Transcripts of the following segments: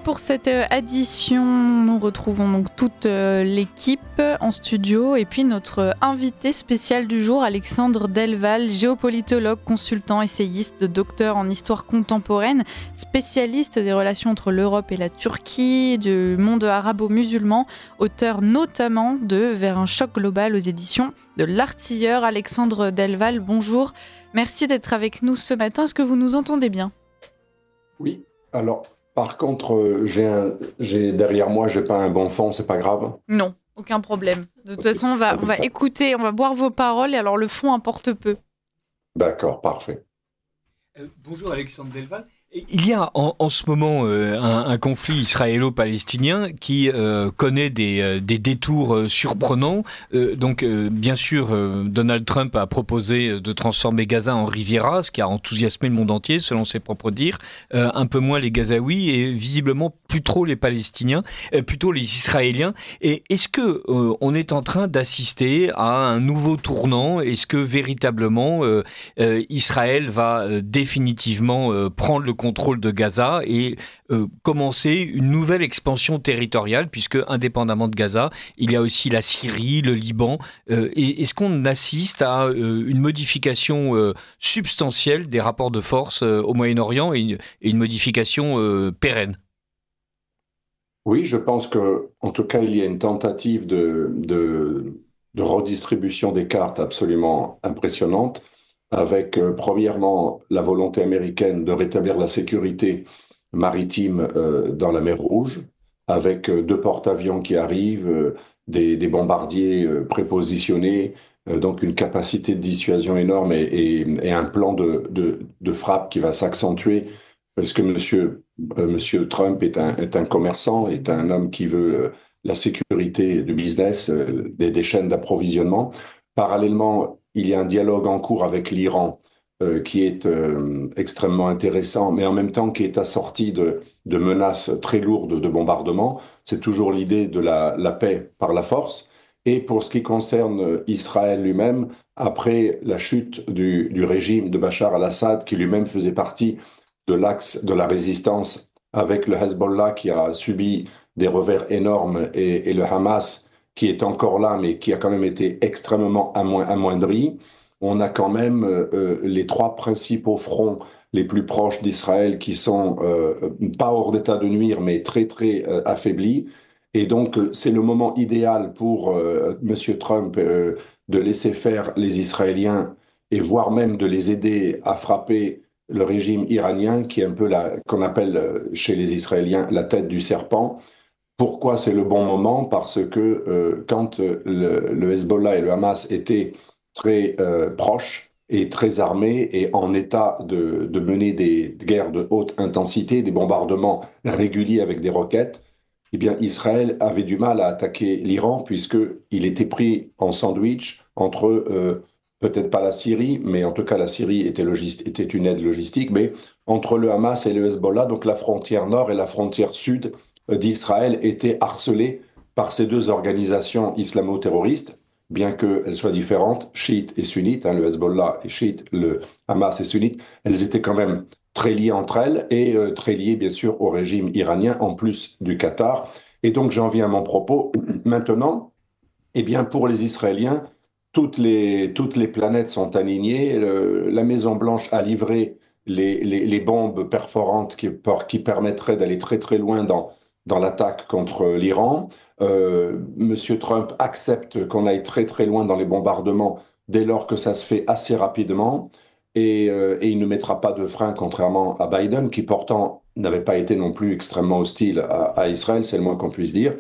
pour cette addition, nous retrouvons donc toute l'équipe en studio et puis notre invité spécial du jour, Alexandre Delval, géopolitologue, consultant, essayiste, docteur en histoire contemporaine, spécialiste des relations entre l'Europe et la Turquie, du monde arabo-musulman, auteur notamment de Vers un choc global aux éditions de l'Artilleur. Alexandre Delval, bonjour. Merci d'être avec nous ce matin. Est-ce que vous nous entendez bien ? Oui, alors par contre, j'ai derrière moi, j'ai pas un bon fond, c'est pas grave. Non, aucun problème. De toute Ok. façon, on va écouter, on va boire vos paroles et alors le fond importe peu. D'accord, parfait. Bonjour Alexandre Delval. Il y a en ce moment un conflit israélo-palestinien qui connaît des détours surprenants. Bien sûr, Donald Trump a proposé de transformer Gaza en Riviera, ce qui a enthousiasmé le monde entier, selon ses propres dires. Un peu moins les Gazaouis et visiblement plus trop les Palestiniens, plutôt les Israéliens. Et est-ce que on est en train d'assister à un nouveau tournant ? Est-ce que véritablement Israël va définitivement prendre le contrôle de Gaza et commencer une nouvelle expansion territoriale, puisque indépendamment de Gaza, il y a aussi la Syrie, le Liban. Et est-ce qu'on assiste à une modification substantielle des rapports de force au Moyen-Orient et une modification pérenne ? Oui, je pense que, en tout cas, il y a une tentative de redistribution des cartes absolument impressionnante, avec premièrement la volonté américaine de rétablir la sécurité maritime dans la mer Rouge, avec deux porte-avions qui arrivent, des bombardiers prépositionnés, donc une capacité de dissuasion énorme et un plan de frappe qui va s'accentuer, parce que Monsieur Trump est un commerçant, est un homme qui veut la sécurité du business, des chaînes d'approvisionnement. Parallèlement, il y a un dialogue en cours avec l'Iran qui est extrêmement intéressant, mais en même temps qui est assorti de menaces très lourdes de bombardement. C'est toujours l'idée de la paix par la force. Et pour ce qui concerne Israël lui-même, après la chute du régime de Bachar al-Assad, qui lui-même faisait partie de l'axe de la résistance avec le Hezbollah qui a subi des revers énormes et le Hamas qui est encore là, mais qui a quand même été extrêmement amoindri. On a quand même les trois principaux fronts les plus proches d'Israël qui sont pas hors d'état de nuire, mais très très affaiblis. Et donc c'est le moment idéal pour Monsieur Trump de laisser faire les Israéliens et voire même de les aider à frapper le régime iranien, qui est un peu qu'on appelle chez les Israéliens la tête du serpent. Pourquoi c'est le bon moment? Parce que quand le Hezbollah et le Hamas étaient très proches et très armés et en état de mener des guerres de haute intensité, des bombardements réguliers avec des roquettes, eh bien Israël avait du mal à attaquer l'Iran puisqu'il était pris en sandwich entre peut-être pas la Syrie, mais en tout cas la Syrie était une aide logistique, mais entre le Hamas et le Hezbollah, donc la frontière nord et la frontière sud d'Israël était harcelée par ces deux organisations islamo-terroristes, bien qu'elles soient différentes, chiites et sunnites, le Hezbollah est chiite, le Hamas est sunnite, elles étaient quand même très liées entre elles et très liées bien sûr au régime iranien, en plus du Qatar. Et donc j'en viens à mon propos. Maintenant, eh bien pour les Israéliens, toutes les planètes sont alignées. La Maison-Blanche a livré les bombes perforantes qui permettraient d'aller très très loin dans l'attaque contre l'Iran. Monsieur Trump accepte qu'on aille très très loin dans les bombardements dès lors que ça se fait assez rapidement. Et il ne mettra pas de frein, contrairement à Biden, qui pourtant n'avait pas été non plus extrêmement hostile à Israël, c'est le moins qu'on puisse dire.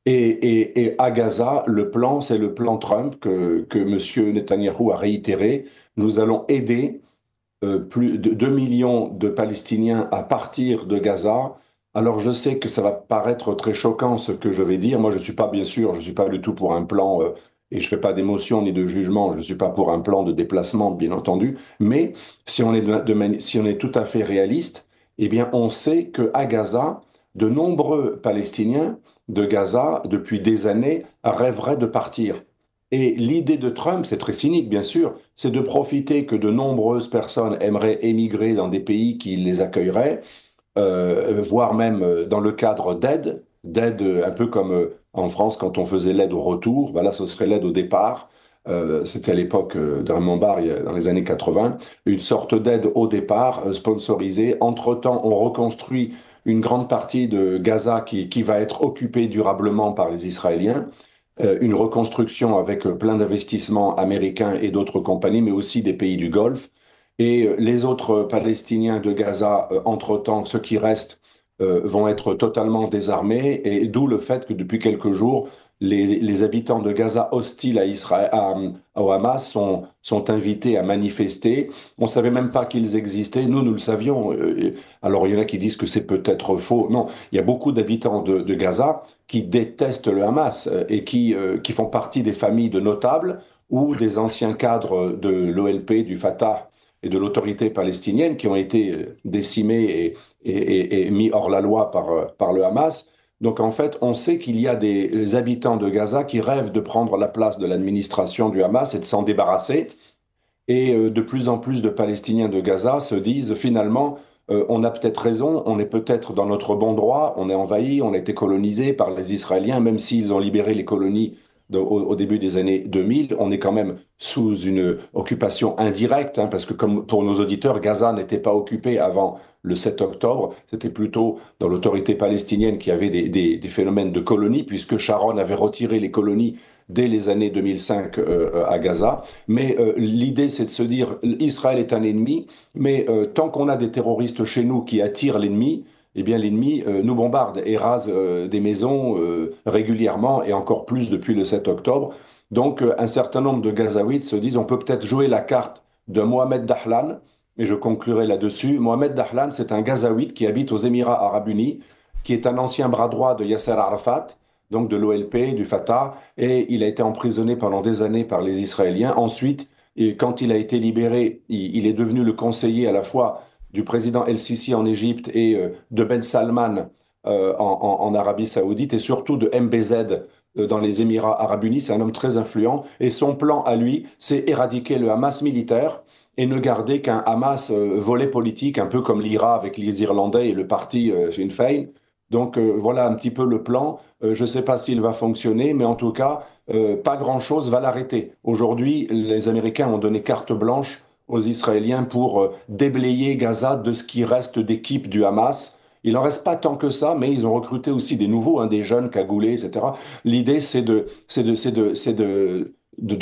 Et à Gaza, le plan, c'est le plan Trump que M. Netanyahou a réitéré. Nous allons aider plus de 2 millions de Palestiniens à partir de Gaza. Alors je sais que ça va paraître très choquant ce que je vais dire. Moi, je suis pas, bien sûr, je suis pas du tout pour un plan et je fais pas d'émotion ni de jugement. Je suis pas pour un plan de déplacement, bien entendu. Mais si on est si on est tout à fait réaliste, eh bien, on sait que à Gaza, de nombreux Palestiniens de Gaza, depuis des années, rêveraient de partir. Et l'idée de Trump, c'est très cynique bien sûr, c'est de profiter que de nombreuses personnes aimeraient émigrer dans des pays qui les accueilleraient voire même dans le cadre d'aide un peu comme en France quand on faisait l'aide au retour, voilà, ce serait l'aide au départ. C'était à l'époque de Raymond Barre, dans les années 80, une sorte d'aide au départ sponsorisée. Entre-temps, on reconstruit une grande partie de Gaza qui va être occupée durablement par les Israéliens. Une reconstruction avec plein d'investissements américains et d'autres compagnies, mais aussi des pays du Golfe. Et les autres Palestiniens de Gaza, entre-temps, ceux qui restent, vont être totalement désarmés. Et d'où le fait que depuis quelques jours, les habitants de Gaza hostiles à Israël, au Hamas sont invités à manifester. On ne savait même pas qu'ils existaient. Nous le savions. Alors, il y en a qui disent que c'est peut-être faux. Non, il y a beaucoup d'habitants de Gaza qui détestent le Hamas et qui font partie des familles de notables ou des anciens cadres de l'OLP, du Fatah et de l'autorité palestinienne qui ont été décimés et mis hors la loi par le Hamas. Donc en fait, on sait qu'il y a des habitants de Gaza qui rêvent de prendre la place de l'administration du Hamas et de s'en débarrasser. Et de plus en plus de Palestiniens de Gaza se disent finalement, on a peut-être raison, on est peut-être dans notre bon droit, on est envahi, on a été colonisé par les Israéliens, même s'ils ont libéré les colonies au début des années 2000, on est quand même sous une occupation indirecte, hein, parce que comme pour nos auditeurs, Gaza n'était pas occupé avant le 7 octobre, c'était plutôt dans l'autorité palestinienne qu'il y avait des phénomènes de colonies, puisque Sharon avait retiré les colonies dès les années 2005 à Gaza. Mais l'idée, c'est de se dire, Israël est un ennemi, mais tant qu'on a des terroristes chez nous qui attirent l'ennemi, eh bien l'ennemi nous bombarde et rase des maisons régulièrement et encore plus depuis le 7 octobre. Donc un certain nombre de Gazaouites se disent on peut peut-être jouer la carte de Mohamed Dahlan, et je conclurai là-dessus. Mohamed Dahlan, c'est un Gazaouite qui habite aux Émirats arabes unis, qui est un ancien bras droit de Yasser Arafat, donc de l'OLP, du Fatah, et il a été emprisonné pendant des années par les Israéliens. Ensuite, et quand il a été libéré, il est devenu le conseiller à la fois du président El-Sisi en Égypte et de Ben Salman en Arabie Saoudite et surtout de MBZ dans les Émirats arabes unis. C'est un homme très influent et son plan à lui, c'est éradiquer le Hamas militaire et ne garder qu'un Hamas volet politique, un peu comme l'IRA avec les Irlandais et le parti Sinn Féin. Donc voilà un petit peu le plan. Je ne sais pas s'il va fonctionner, mais en tout cas, pas grand-chose va l'arrêter. Aujourd'hui, les Américains ont donné carte blanche aux Israéliens pour déblayer Gaza de ce qui reste d'équipes du Hamas. Il n'en reste pas tant que ça, mais ils ont recruté aussi des nouveaux, hein, des jeunes cagoulés, etc. L'idée, c'est de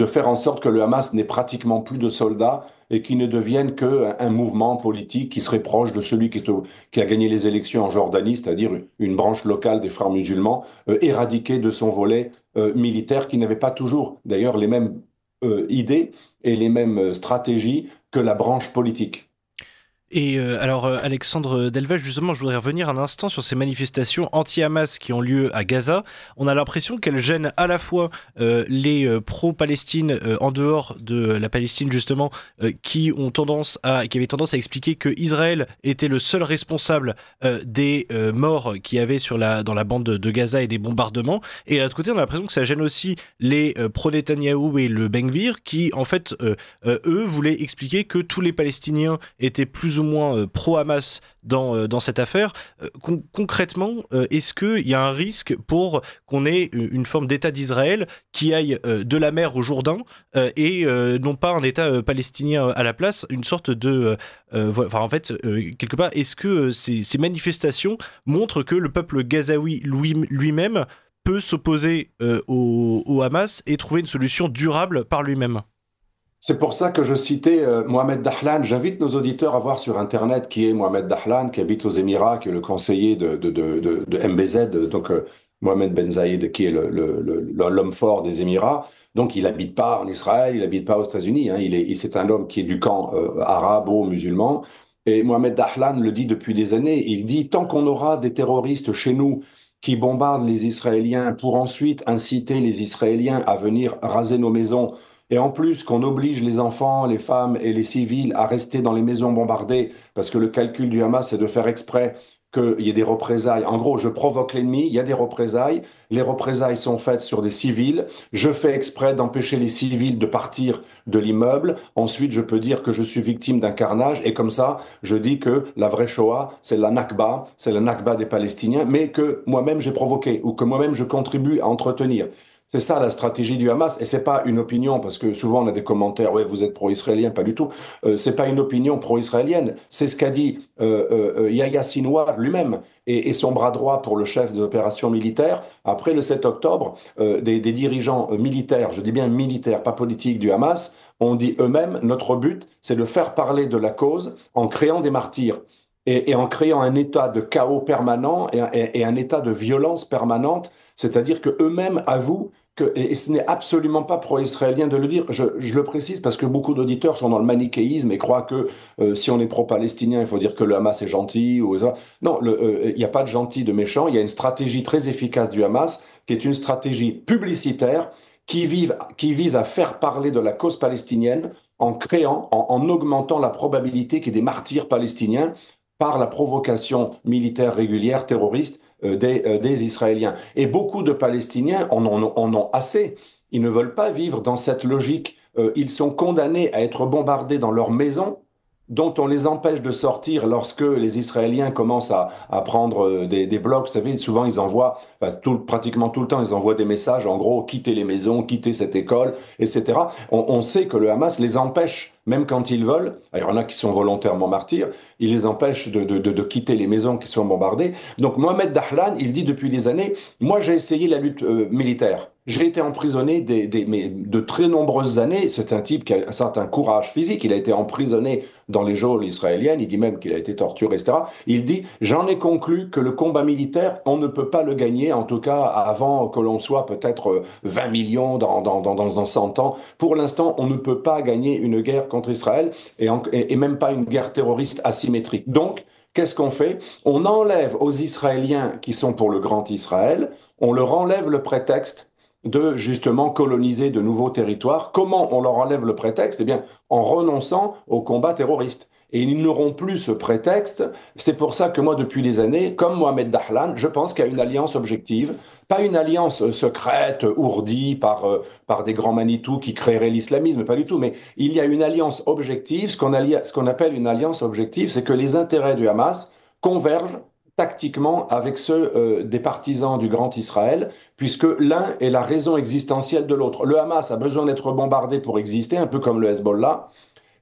faire en sorte que le Hamas n'ait pratiquement plus de soldats et qu'il ne devienne qu'un mouvement politique qui serait proche de celui qui a gagné les élections en Jordanie, c'est-à-dire une branche locale des frères musulmans, éradiquée de son volet militaire qui n'avait pas toujours, d'ailleurs, les mêmes idées et les mêmes stratégies que la branche politique. Et alors, Alexandre Delval, justement, je voudrais revenir un instant sur ces manifestations anti-Hamas qui ont lieu à Gaza. On a l'impression qu'elles gênent à la fois les pro-Palestine en dehors de la Palestine, justement, qui avaient tendance à expliquer que Israël était le seul responsable des morts qu'il y avait dans la bande de Gaza et des bombardements. Et de l'autre côté, on a l'impression que ça gêne aussi les pro-Netanyahou et le Ben Gvir qui, en fait, eux, voulaient expliquer que tous les Palestiniens étaient plus ou moins pro-Hamas dans cette affaire. Concrètement, est-ce qu'il y a un risque pour qu'on ait une forme d'État d'Israël qui aille de la mer au Jourdain et non pas un État palestinien à la place, une sorte de... en fait, quelque part, est-ce que ces manifestations montrent que le peuple gazaoui lui-même peut s'opposer au Hamas et trouver une solution durable par lui-même? C'est pour ça que je citais Mohamed Dahlan. J'invite nos auditeurs à voir sur Internet qui est Mohamed Dahlan, qui habite aux Émirats, qui est le conseiller de MBZ, donc Mohamed Ben Zayed, qui est l'homme fort des Émirats. Donc il n'habite pas en Israël, il n'habite pas aux États-Unis. Hein. C'est un homme qui est du camp arabo-musulman. Et Mohamed Dahlan le dit depuis des années. Il dit, tant qu'on aura des terroristes chez nous qui bombardent les Israéliens pour ensuite inciter les Israéliens à venir raser nos maisons, et en plus qu'on oblige les enfants, les femmes et les civils à rester dans les maisons bombardées, parce que le calcul du Hamas, c'est de faire exprès qu'il y ait des représailles. En gros, je provoque l'ennemi, il y a des représailles. Les représailles sont faites sur des civils. Je fais exprès d'empêcher les civils de partir de l'immeuble. Ensuite, je peux dire que je suis victime d'un carnage. Et comme ça, je dis que la vraie Shoah, c'est la Nakba des Palestiniens, mais que moi-même j'ai provoqué ou que moi-même je contribue à entretenir. C'est ça la stratégie du Hamas, et c'est pas une opinion, parce que souvent on a des commentaires, ouais, vous êtes pro-israélien, pas du tout. C'est pas une opinion pro-israélienne, c'est ce qu'a dit Yahya Sinwar lui-même et son bras droit pour le chef des opérations militaires. Après le 7 octobre, des dirigeants militaires, je dis bien militaires, pas politiques du Hamas, ont dit eux-mêmes, notre but, c'est de faire parler de la cause en créant des martyrs. Et en créant un état de chaos permanent et un état de violence permanente, c'est-à-dire que eux-mêmes avouent et ce n'est absolument pas pro-israélien de le dire, je le précise parce que beaucoup d'auditeurs sont dans le manichéisme et croient que si on est pro-palestinien, il faut dire que le Hamas est gentil. Non, il n'y a pas de gentil, de méchant, il y a une stratégie très efficace du Hamas qui est une stratégie publicitaire qui vise à faire parler de la cause palestinienne en créant, en augmentant la probabilité qu'il y ait des martyrs palestiniens par la provocation militaire régulière terroriste des Israéliens. Et beaucoup de Palestiniens en ont assez. Ils ne veulent pas vivre dans cette logique. Ils sont condamnés à être bombardés dans leur maison, dont on les empêche de sortir lorsque les Israéliens commencent à prendre des blocs. Vous savez, souvent ils envoient, pratiquement tout le temps, ils envoient des messages, en gros, quittez les maisons, quittez cette école, etc. On sait que le Hamas les empêche, même quand ils veulent. Alors, il y en a qui sont volontairement martyrs, ils les empêchent de quitter les maisons qui sont bombardées. Donc Mohamed Dahlan, il dit depuis des années, moi j'ai essayé la lutte militaire. J'ai été emprisonné mais de très nombreuses années. C'est un type qui a un certain courage physique. Il a été emprisonné dans les geôles israéliennes. Il dit même qu'il a été torturé, etc. Il dit, j'en ai conclu que le combat militaire, on ne peut pas le gagner, en tout cas avant que l'on soit peut-être 20 millions dans 100 ans. Pour l'instant, on ne peut pas gagner une guerre contre Israël et même pas une guerre terroriste asymétrique. Donc, qu'est-ce qu'on fait? On enlève aux Israéliens qui sont pour le grand Israël, on leur enlève le prétexte de justement coloniser de nouveaux territoires. Comment on leur enlève le prétexte? Eh bien, en renonçant au combat terroriste. Et ils n'auront plus ce prétexte. C'est pour ça que moi, depuis des années, comme Mohamed Dahlan, je pense qu'il y a une alliance objective, pas une alliance secrète, ourdie par des grands Manitou qui créeraient l'islamisme, pas du tout, mais il y a une alliance objective. Ce qu'on appelle une alliance objective, c'est que les intérêts du Hamas convergent tactiquement avec ceux des partisans du Grand Israël, puisque l'un est la raison existentielle de l'autre. Le Hamas a besoin d'être bombardé pour exister, un peu comme le Hezbollah,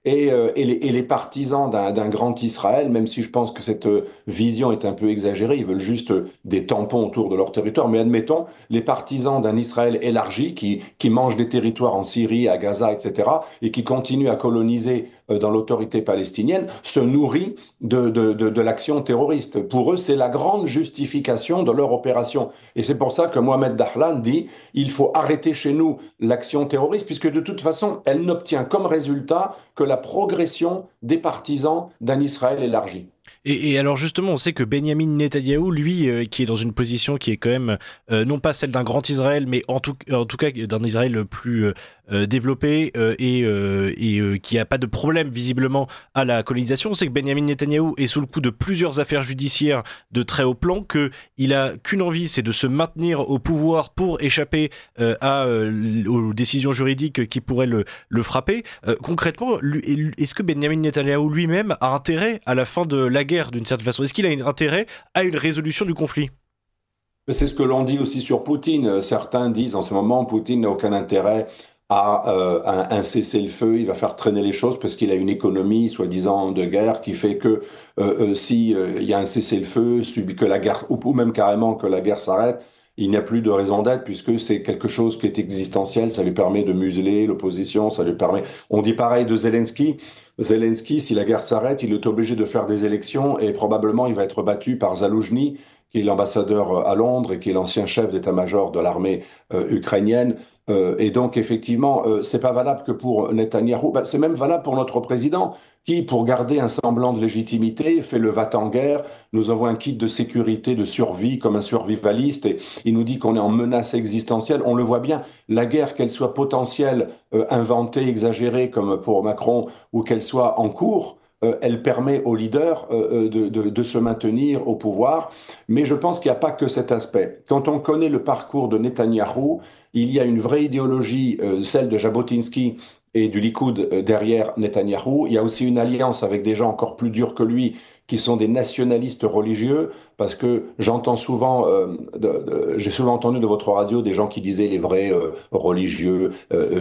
et les partisans d'un grand Israël, même si je pense que cette vision est un peu exagérée, ils veulent juste des tampons autour de leur territoire, mais admettons, les partisans d'un Israël élargi qui mange des territoires en Syrie, à Gaza, etc., et qui continue à coloniser dans l'autorité palestinienne, se nourrit de l'action terroriste. Pour eux, c'est la grande justification de leur opération. Et c'est pour ça que Mohamed Dahlan dit, il faut arrêter chez nous l'action terroriste, puisque de toute façon, elle n'obtient comme résultat que la progression des partisans d'un Israël élargi. Et alors justement, on sait que Benyamin Netanyahou, lui, qui est dans une position qui est quand même non pas celle d'un grand Israël, mais en tout cas d'un Israël plus développé et qui n'a pas de problème visiblement à la colonisation. On sait que Benyamin Netanyahou est sous le coup de plusieurs affaires judiciaires de très haut plan, qu'il a qu'une envie, c'est de se maintenir au pouvoir pour échapper aux décisions juridiques qui pourraient le frapper. Concrètement, est-ce que Benyamin Netanyahou lui-même a intérêt à la fin de la guerre d'une certaine façon? Est-ce qu'il a un intérêt à une résolution du conflit? C'est ce que l'on dit aussi sur Poutine. Certains disent en ce moment, Poutine n'a aucun intérêt à un cessez-le-feu, il va faire traîner les choses parce qu'il a une économie, soi-disant, de guerre qui fait que si il y a un cessez-le-feu, que la guerre, ou même carrément que la guerre s'arrête, il n'y a plus de raison d'être puisque c'est quelque chose qui est existentiel, ça lui permet de museler l'opposition, ça lui permet... On dit pareil de Zelensky. Zelensky, si la guerre s'arrête, il est obligé de faire des élections et probablement il va être battu par Zaloujny, qui est l'ambassadeur à Londres et qui est l'ancien chef d'état-major de l'armée ukrainienne. Et donc, effectivement, c'est pas valable que pour Netanyahou, c'est même valable pour notre président, qui, pour garder un semblant de légitimité, fait le va-t-en-guerre, nous envoie un kit de sécurité, de survie, comme un survivaliste, et il nous dit qu'on est en menace existentielle. On le voit bien, la guerre, qu'elle soit potentielle, inventée, exagérée, comme pour Macron, ou qu'elle soit en cours, elle permet aux leaders de se maintenir au pouvoir. Mais je pense qu'il n'y a pas que cet aspect. Quand on connaît le parcours de Netanyahou, il y a une vraie idéologie, celle de Jabotinsky et du Likoud derrière Netanyahou. Il y a aussi une alliance avec des gens encore plus durs que lui, qui sont des nationalistes religieux, parce que j'entends souvent, j'ai souvent entendu de votre radio des gens qui disaient les vrais religieux,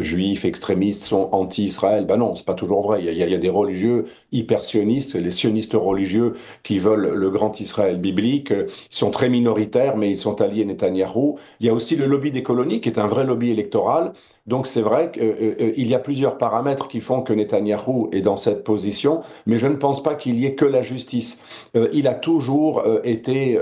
juifs, extrémistes sont anti-Israël. Ben non, c'est pas toujours vrai. Il y a des religieux hyper sionistes, les sionistes religieux qui veulent le grand Israël biblique, sont très minoritaires, mais ils sont alliés Netanyahou. Il y a aussi le lobby des colonies, qui est un vrai lobby électoral. Donc c'est vrai qu'il y a plusieurs paramètres qui font que Netanyahou est dans cette position, mais je ne pense pas qu'il y ait que la justice. Il a toujours été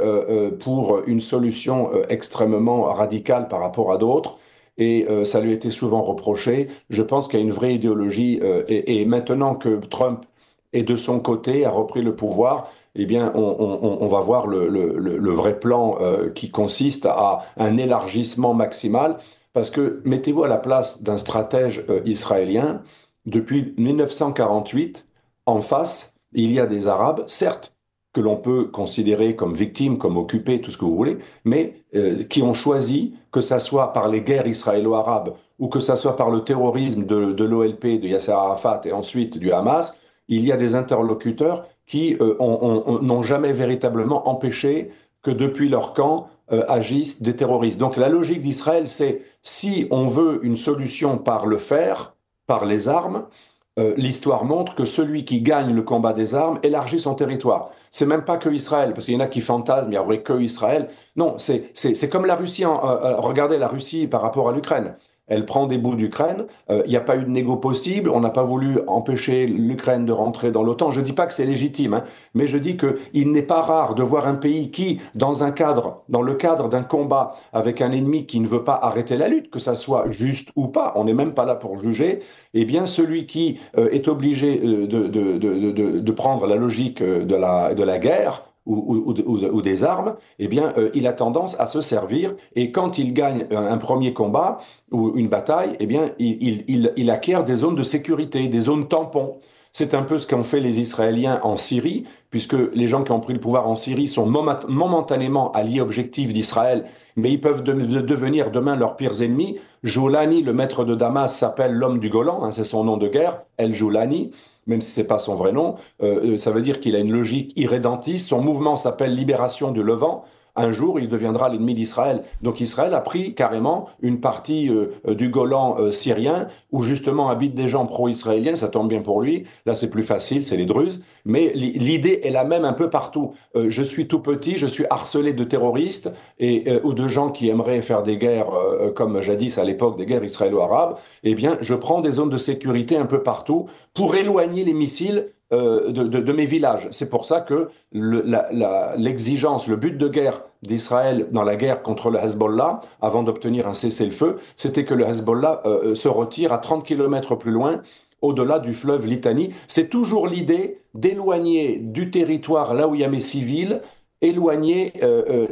pour une solution extrêmement radicale par rapport à d'autres. Et ça lui a été souvent reproché. Je pense qu'il y a une vraie idéologie. Et maintenant que Trump est de son côté, a repris le pouvoir, eh bien, on va voir le vrai plan qui consiste à un élargissement maximal. Parce que mettez-vous à la place d'un stratège israélien. Depuis 1948, en face, il y a des Arabes, certes, que l'on peut considérer comme victimes, comme occupés, tout ce que vous voulez, mais qui ont choisi, que ça soit par les guerres israélo-arabes ou que ça soit par le terrorisme de l'OLP, de Yasser Arafat et ensuite du Hamas, il y a des interlocuteurs qui n'ont jamais véritablement empêché que depuis leur camp agissent des terroristes. Donc la logique d'Israël, c'est si on veut une solution par le fer, par les armes, l'histoire montre que celui qui gagne le combat des armes élargit son territoire. C'est même pas que Israël, parce qu'il y en a qui fantasment, il n'y aurait que Israël. Non, c'est comme la Russie. Regardez la Russie par rapport à l'Ukraine. Elle prend des bouts d'Ukraine. Il n'y a pas eu de négo possible. On n'a pas voulu empêcher l'Ukraine de rentrer dans l'OTAN. Je ne dis pas que c'est légitime, hein, mais je dis qu'il n'est pas rare de voir un pays qui, dans le cadre d'un combat avec un ennemi qui ne veut pas arrêter la lutte, que ça soit juste ou pas, on n'est même pas là pour juger, eh bien celui qui est obligé de prendre la logique de la guerre, ou des armes, eh bien, il a tendance à se servir. Et quand il gagne un premier combat ou une bataille, eh bien, il acquiert des zones de sécurité, des zones tampons. C'est un peu ce qu'ont fait les Israéliens en Syrie, puisque les gens qui ont pris le pouvoir en Syrie sont momentanément alliés objectifs d'Israël, mais ils peuvent devenir demain leurs pires ennemis. Joulani, le maître de Damas, s'appelle l'homme du Golan, hein, c'est son nom de guerre, El Joulani. Même si c'est pas son vrai nom, ça veut dire qu'il a une logique irrédentiste. Son mouvement s'appelle Libération du Levant. Un jour, il deviendra l'ennemi d'Israël. Donc Israël a pris carrément une partie du Golan syrien, où justement habitent des gens pro-israéliens, ça tombe bien pour lui. Là, c'est plus facile, c'est les Druzes. Mais l'idée est la même un peu partout. Je suis tout petit, je suis harcelé de terroristes ou de gens qui aimeraient faire des guerres, comme jadis à l'époque des guerres israélo-arabes. Eh bien, je prends des zones de sécurité un peu partout pour éloigner les missiles de mes villages. C'est pour ça que l'exigence, le but de guerre d'Israël dans la guerre contre le Hezbollah, avant d'obtenir un cessez-le-feu, c'était que le Hezbollah se retire à 30 km plus loin, au-delà du fleuve Litani. C'est toujours l'idée d'éloigner du territoire là où il y a mes civils, éloigner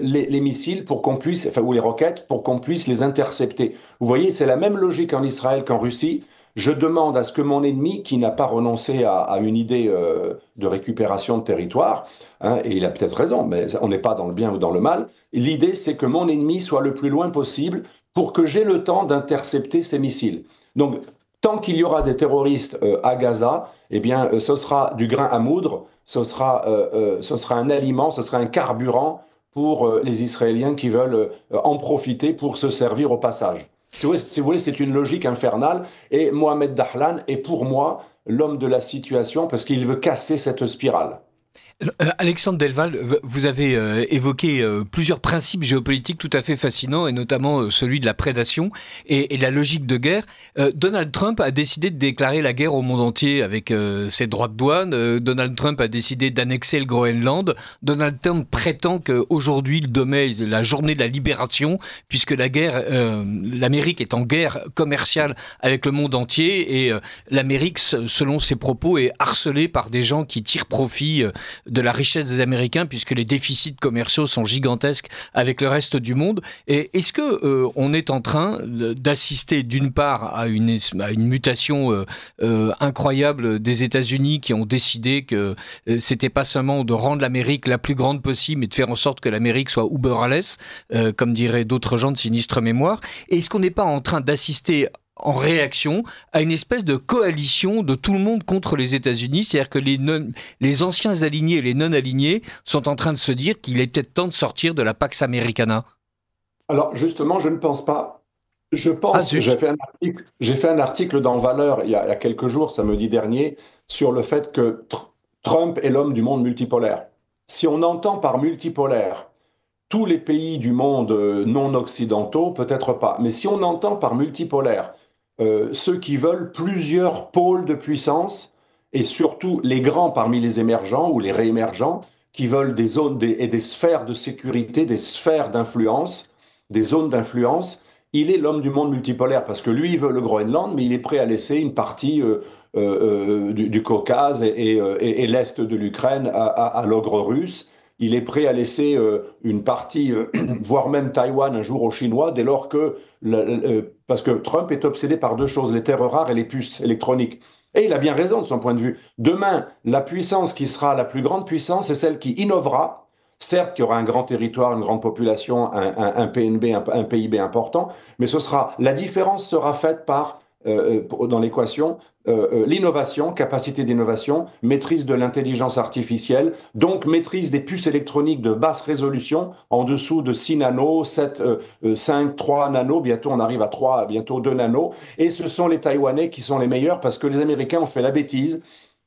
les missiles pour qu'on puisse, ou les roquettes, pour qu'on puisse les intercepter. Vous voyez, c'est la même logique en Israël qu'en Russie. Je demande à ce que mon ennemi, qui n'a pas renoncé à une idée de récupération de territoire, hein, et il a peut-être raison, mais on n'est pas dans le bien ou dans le mal, l'idée c'est que mon ennemi soit le plus loin possible pour que j'ai le temps d'intercepter ces missiles. Donc, tant qu'il y aura des terroristes à Gaza, eh bien, ce sera du grain à moudre, ce sera un aliment, ce sera un carburant pour les Israéliens qui veulent en profiter pour se servir au passage. Si vous voulez, c'est une logique infernale. Et Mohamed Dahlan est pour moi l'homme de la situation parce qu'il veut casser cette spirale. Alexandre Delval, vous avez évoqué plusieurs principes géopolitiques tout à fait fascinants, et notamment celui de la prédation et la logique de guerre. Donald Trump a décidé de déclarer la guerre au monde entier avec ses droits de douane. Donald Trump a décidé d'annexer le Groenland. Donald Trump prétend qu'aujourd'hui, demain, la journée de la libération, puisque l'Amérique est en guerre commerciale avec le monde entier, et l'Amérique, selon ses propos, est harcelée par des gens qui tirent profit de la richesse des Américains, puisque les déficits commerciaux sont gigantesques avec le reste du monde. Et est-ce que on est en train d'assister d'une part à une mutation incroyable des États-Unis qui ont décidé que c'était pas seulement de rendre l'Amérique la plus grande possible, mais de faire en sorte que l'Amérique soit uber alles, comme diraient d'autres gens de sinistre mémoire. Et est-ce qu'on n'est pas en train d'assister en réaction à une espèce de coalition de tout le monde contre les États-Unis, c'est-à-dire que les anciens alignés et les non-alignés sont en train de se dire qu'il est peut-être temps de sortir de la Pax Americana? Alors justement, je ne pense pas. Je pense, Zut. j'ai fait un article dans Valeurs il y a quelques jours, samedi dernier, sur le fait que Trump est l'homme du monde multipolaire. Si on entend par multipolaire tous les pays du monde non occidentaux, peut-être pas. Mais si on entend par multipolaire ceux qui veulent plusieurs pôles de puissance, et surtout les grands parmi les émergents ou les réémergents, qui veulent des zones et des sphères de sécurité, des sphères d'influence, des zones d'influence, il est l'homme du monde multipolaire, parce que lui, il veut le Groenland, mais il est prêt à laisser une partie du Caucase et l'Est de l'Ukraine à l'ogre russe. Il est prêt à laisser une partie, voire même Taïwan un jour aux Chinois, dès lors que, parce que Trump est obsédé par deux choses, les terres rares et les puces électroniques. Et il a bien raison de son point de vue. Demain, la puissance qui sera la plus grande puissance, c'est celle qui innovera. Certes, qu'il y aura un grand territoire, une grande population, un PNB, un PIB important, mais la différence sera faite par dans l'équation, l'innovation, capacité d'innovation, maîtrise de l'intelligence artificielle, donc maîtrise des puces électroniques de basse résolution, en dessous de 6 nanos, 7, 5, 3 nanos, bientôt on arrive à 3, bientôt 2 nanos, et ce sont les Taïwanais qui sont les meilleurs parce que les Américains ont fait la bêtise.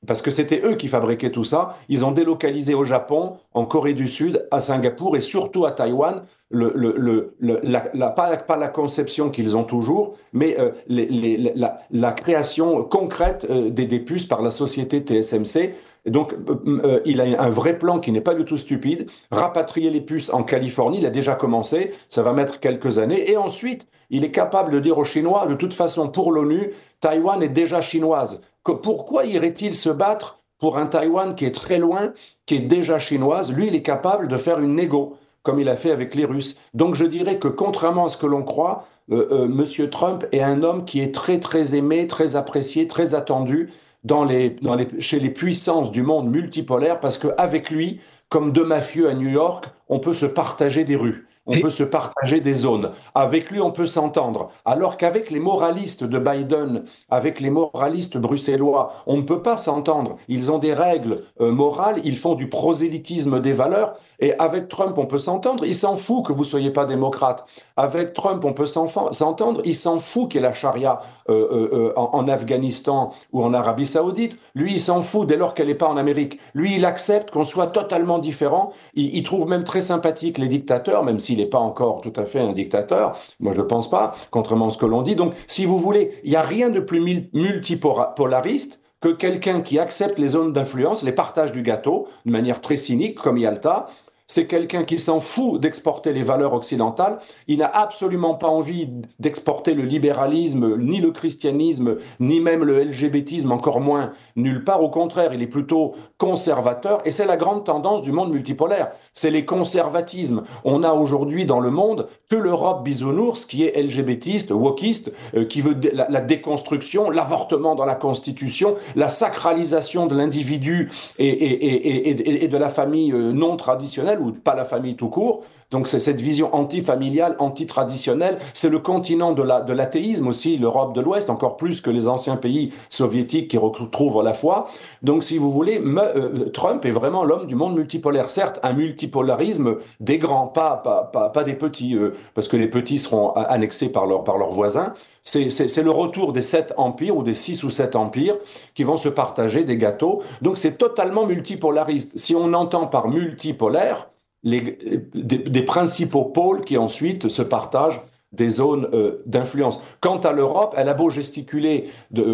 Parce que c'était eux qui fabriquaient tout ça. Ils ont délocalisé au Japon, en Corée du Sud, à Singapour et surtout à Taïwan, pas la conception qu'ils ont toujours, mais la création concrète des puces par la société TSMC. Et donc, il a un vrai plan qui n'est pas du tout stupide. Rapatrier les puces en Californie, il a déjà commencé, ça va mettre quelques années. Et ensuite, il est capable de dire aux Chinois, de toute façon, pour l'ONU, Taïwan est déjà chinoise. Pourquoi irait-il se battre pour un Taïwan qui est très loin, qui est déjà chinoise? Lui, il est capable de faire une négo, comme il a fait avec les Russes. Donc je dirais que contrairement à ce que l'on croit, Monsieur Trump est un homme qui est très très aimé, très apprécié, très attendu chez les puissances du monde multipolaire, parce qu'avec lui, comme deux mafieux à New York, on peut se partager des rues. On peut se partager des zones. Avec lui, on peut s'entendre. Alors qu'avec les moralistes de Biden, avec les moralistes bruxellois, on ne peut pas s'entendre. Ils ont des règles morales, ils font du prosélytisme des valeurs. Et avec Trump, on peut s'entendre. Il s'en fout que vous soyez pas démocrate. Avec Trump, on peut s'entendre. Il s'en fout qu'il y ait la charia en Afghanistan ou en Arabie Saoudite. Lui, il s'en fout dès lors qu'elle n'est pas en Amérique. Lui, il accepte qu'on soit totalement différent. Il trouve même très sympathique les dictateurs, même s'il n'est pas encore tout à fait un dictateur. Moi, je ne pense pas, contrairement à ce que l'on dit. Donc, si vous voulez, il n'y a rien de plus multipolariste que quelqu'un qui accepte les zones d'influence, les partages du gâteau, de manière très cynique, comme Yalta. C'est quelqu'un qui s'en fout d'exporter les valeurs occidentales. Il n'a absolument pas envie d'exporter le libéralisme, ni le christianisme, ni même le LGBTisme, encore moins nulle part. Au contraire, il est plutôt conservateur. Et c'est la grande tendance du monde multipolaire. C'est les conservatismes. On a aujourd'hui dans le monde que l'Europe bisounours, qui est LGBTiste, wokiste, qui veut la déconstruction, l'avortement dans la Constitution, la sacralisation de l'individu et de la famille non traditionnelle, ou pas la famille tout court. Donc c'est cette vision antifamiliale, antitraditionnelle. C'est le continent de l'athéisme aussi, l'Europe de l'Ouest, encore plus que les anciens pays soviétiques qui retrouvent la foi. Donc si vous voulez, Trump est vraiment l'homme du monde multipolaire. Certes, un multipolarisme des grands, pas des petits, parce que les petits seront annexés par leurs voisins. C'est le retour des 7 empires ou des 6 ou 7 empires qui vont se partager des gâteaux. Donc c'est totalement multipolariste. Si on entend par multipolaire, des principaux pôles qui ensuite se partagent des zones d'influence. Quant à l'Europe, elle a beau gesticuler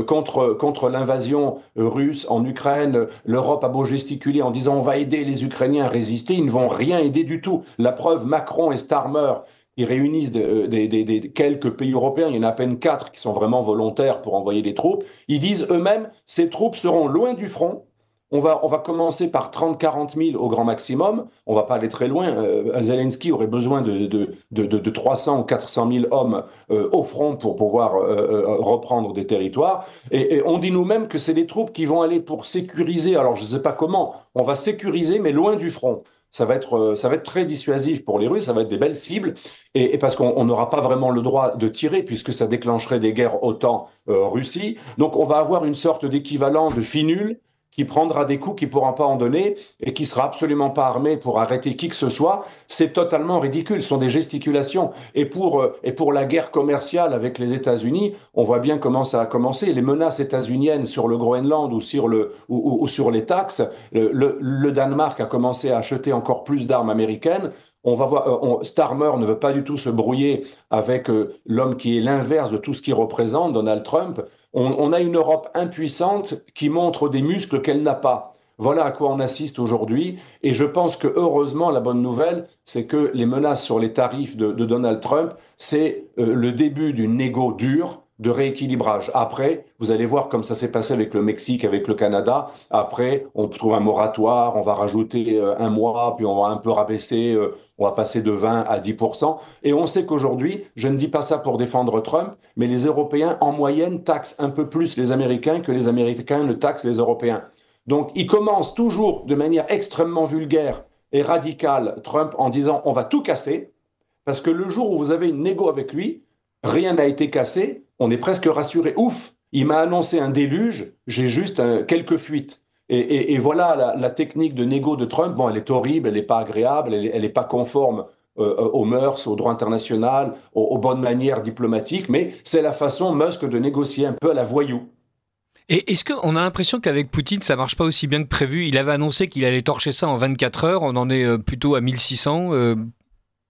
contre l'invasion russe en Ukraine, l'Europe a beau gesticuler en disant on va aider les Ukrainiens à résister, ils ne vont rien aider du tout. La preuve, Macron et Starmer, qui réunissent des quelques pays européens, il y en a à peine 4 qui sont vraiment volontaires pour envoyer des troupes, ils disent eux-mêmes ces troupes seront loin du front, on va commencer par 30-40 000 au grand maximum. On va pas aller très loin. Zelensky aurait besoin de 300 ou 400 000 hommes au front pour pouvoir reprendre des territoires. Et on dit nous-mêmes que c'est des troupes qui vont aller pour sécuriser. Alors, je ne sais pas comment. On va sécuriser, mais loin du front. Ça va être très dissuasif pour les Russes, ça va être des belles cibles, et parce qu'on n'aura pas vraiment le droit de tirer, puisque ça déclencherait des guerres OTAN-Russie. Donc on va avoir une sorte d'équivalent de finule qui prendra des coups, qui ne pourra pas en donner, et qui sera absolument pas armé pour arrêter qui que ce soit. C'est totalement ridicule, ce sont des gesticulations. Et pour la guerre commerciale avec les États-Unis, on voit bien comment ça a commencé. Les menaces états-uniennes sur le Groenland ou sur les taxes, le Danemark a commencé à acheter encore plus d'armes américaines. On va voir, Starmer ne veut pas du tout se brouiller avec l'homme qui est l'inverse de tout ce qu'il représente, Donald Trump. On a une Europe impuissante qui montre des muscles qu'elle n'a pas. Voilà à quoi on assiste aujourd'hui. Et je pense que heureusement, la bonne nouvelle, c'est que les menaces sur les tarifs de Donald Trump, c'est le début d'une négo dure de rééquilibrage. Après, vous allez voir comme ça s'est passé avec le Mexique, avec le Canada. Après, on trouve un moratoire, on va rajouter un mois, puis on va un peu rabaisser, on va passer de 20 à 10%. Et on sait qu'aujourd'hui, je ne dis pas ça pour défendre Trump, mais les Européens, en moyenne, taxent un peu plus les Américains que les Américains ne taxent les Européens. Donc, il commence toujours de manière extrêmement vulgaire et radicale, Trump, en disant on va tout casser, parce que le jour où vous avez une négo avec lui, rien n'a été cassé, on est presque rassuré. Ouf, il m'a annoncé un déluge, j'ai juste quelques fuites. Et voilà la technique de négo de Trump. Bon, elle est horrible, elle n'est pas agréable, elle n'est pas conforme aux mœurs, au droit international, aux bonnes manières diplomatiques, mais c'est la façon Musk de négocier un peu à la voyou. Et est-ce qu'on a l'impression qu'avec Poutine, ça marche pas aussi bien que prévu? Il avait annoncé qu'il allait torcher ça en 24 heures, on en est plutôt à 1600.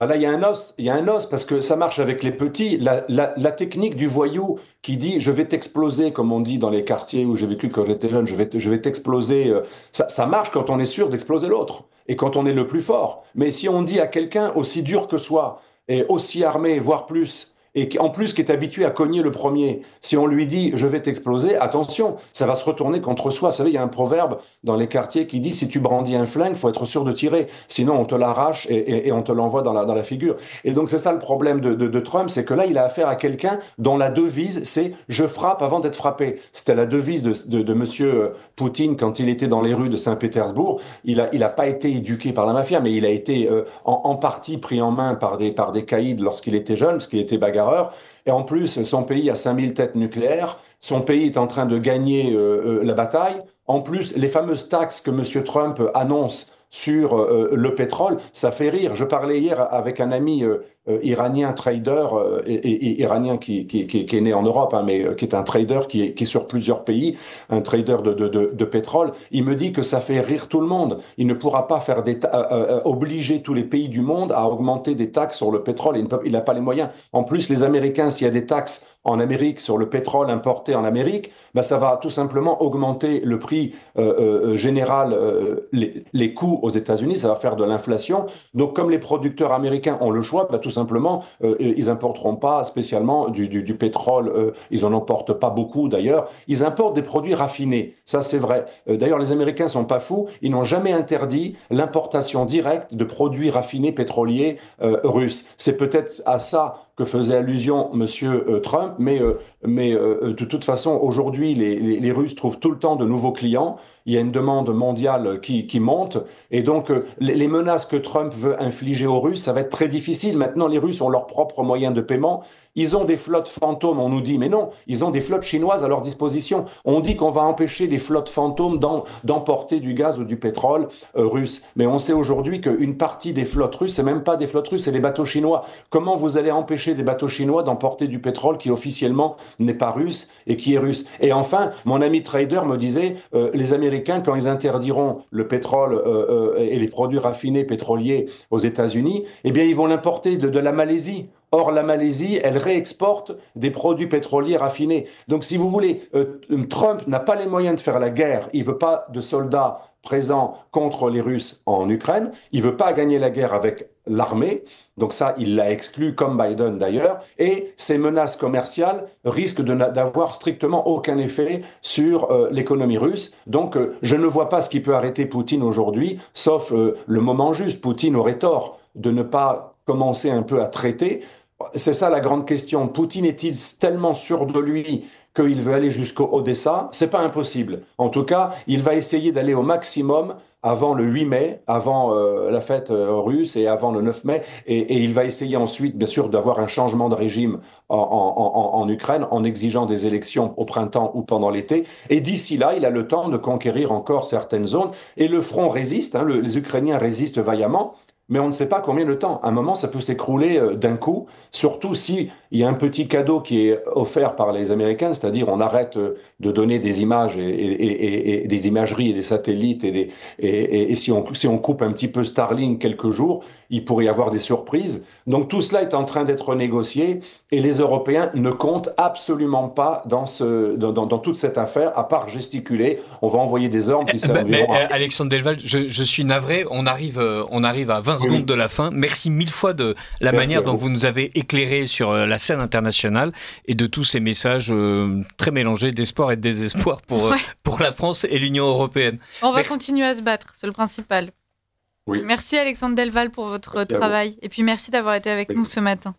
Ah là, il y a un os, parce que ça marche avec les petits. La technique du voyou qui dit je vais t'exploser, comme on dit dans les quartiers où j'ai vécu quand j'étais jeune, je vais t'exploser. Ça marche quand on est sûr d'exploser l'autre et quand on est le plus fort. Mais si on dit à quelqu'un aussi dur que soi et aussi armé, voire plus, et qui, en plus qui est habitué à cogner le premier, si on lui dit je vais t'exploser, attention, ça va se retourner contre soi. Vous savez, il y a un proverbe dans les quartiers qui dit si tu brandis un flingue, faut être sûr de tirer, sinon on te l'arrache et on te l'envoie dans la figure. Et donc c'est ça le problème de Trump, c'est que là il a affaire à quelqu'un dont la devise c'est je frappe avant d'être frappé. C'était la devise de monsieur Poutine quand il était dans les rues de Saint-Pétersbourg. Il a pas été éduqué par la mafia, mais il a été en partie pris en main par des caïds lorsqu'il était jeune, parce qu'il était bagarreur. Et en plus, son pays a 5000 têtes nucléaires, son pays est en train de gagner la bataille. En plus, les fameuses taxes que M. Trump annonce sur le pétrole, ça fait rire. Je parlais hier avec un ami iranien trader, iranien qui est né en Europe, hein, mais qui est un trader qui est sur plusieurs pays, un trader de pétrole. Il me dit que ça fait rire tout le monde. Il ne pourra pas faire obliger tous les pays du monde à augmenter des taxes sur le pétrole. Il n'a pas les moyens. En plus, les Américains, s'il y a des taxes en Amérique sur le pétrole importé en Amérique, ben ça va tout simplement augmenter le prix général, les coûts aux États-Unis, ça va faire de l'inflation. Donc, comme les producteurs américains ont le choix, ben, tout simplement, ils importeront pas spécialement du pétrole. Ils en importent pas beaucoup d'ailleurs. Ils importent des produits raffinés. Ça, c'est vrai. D'ailleurs, les Américains sont pas fous. Ils n'ont jamais interdit l'importation directe de produits raffinés pétroliers russes. C'est peut-être à ça que faisait allusion Monsieur Trump, mais de toute façon, aujourd'hui, les Russes trouvent tout le temps de nouveaux clients. Il y a une demande mondiale qui monte, et donc les menaces que Trump veut infliger aux Russes, ça va être très difficile. Maintenant, les Russes ont leurs propres moyens de paiement. Ils ont des flottes fantômes, on nous dit, mais non, ils ont des flottes chinoises à leur disposition. On dit qu'on va empêcher les flottes fantômes d'emporter du gaz ou du pétrole russe. Mais on sait aujourd'hui qu'une partie des flottes russes, c'est même pas des flottes russes, c'est les bateaux chinois. Comment vous allez empêcher des bateaux chinois d'emporter du pétrole qui officiellement n'est pas russe et qui est russe? Et enfin, mon ami trader me disait, les Américains, quand ils interdiront le pétrole et les produits raffinés pétroliers aux États-Unis, eh bien, ils vont l'importer de la Malaisie. Or, la Malaisie, elle réexporte des produits pétroliers raffinés. Donc, si vous voulez, Trump n'a pas les moyens de faire la guerre. Il veut pas de soldats présent contre les Russes en Ukraine. Il veut pas gagner la guerre avec l'armée. Donc ça, il l'a exclu, comme Biden d'ailleurs. Et ces menaces commerciales risquent d'avoir strictement aucun effet sur l'économie russe. Donc je ne vois pas ce qui peut arrêter Poutine aujourd'hui, sauf le moment juste. Poutine aurait tort de ne pas commencer un peu à traiter. C'est ça la grande question. Poutine est-il tellement sûr de lui qu'il veut aller jusqu'au Odessa? C'est pas impossible. En tout cas, il va essayer d'aller au maximum avant le 8 mai, avant la fête russe et avant le 9 mai. Et il va essayer ensuite, bien sûr, d'avoir un changement de régime en Ukraine en exigeant des élections au printemps ou pendant l'été. Et d'ici là, il a le temps de conquérir encore certaines zones. Et le front résiste, hein, les Ukrainiens résistent vaillamment. Mais on ne sait pas combien de temps. À un moment, ça peut s'écrouler d'un coup, surtout si il y a un petit cadeau qui est offert par les Américains, c'est-à-dire on arrête de donner des images et des imageries et des satellites et si on coupe un petit peu Starlink quelques jours, il pourrait y avoir des surprises. Donc tout cela est en train d'être négocié et les Européens ne comptent absolument pas dans toute cette affaire, à part gesticuler. On va envoyer des ordres qui serviront à... Alexandre Delval, je suis navré, on arrive à 20 secondes de la fin. Merci mille fois de la manière dont vous nous avez éclairé sur la scène internationale et de tous ces messages très mélangés d'espoir et de désespoir pour la France et l'Union européenne. On va continuer à se battre, c'est le principal. Oui. Merci Alexandre Delval pour votre travail et puis merci d'avoir été avec nous ce matin.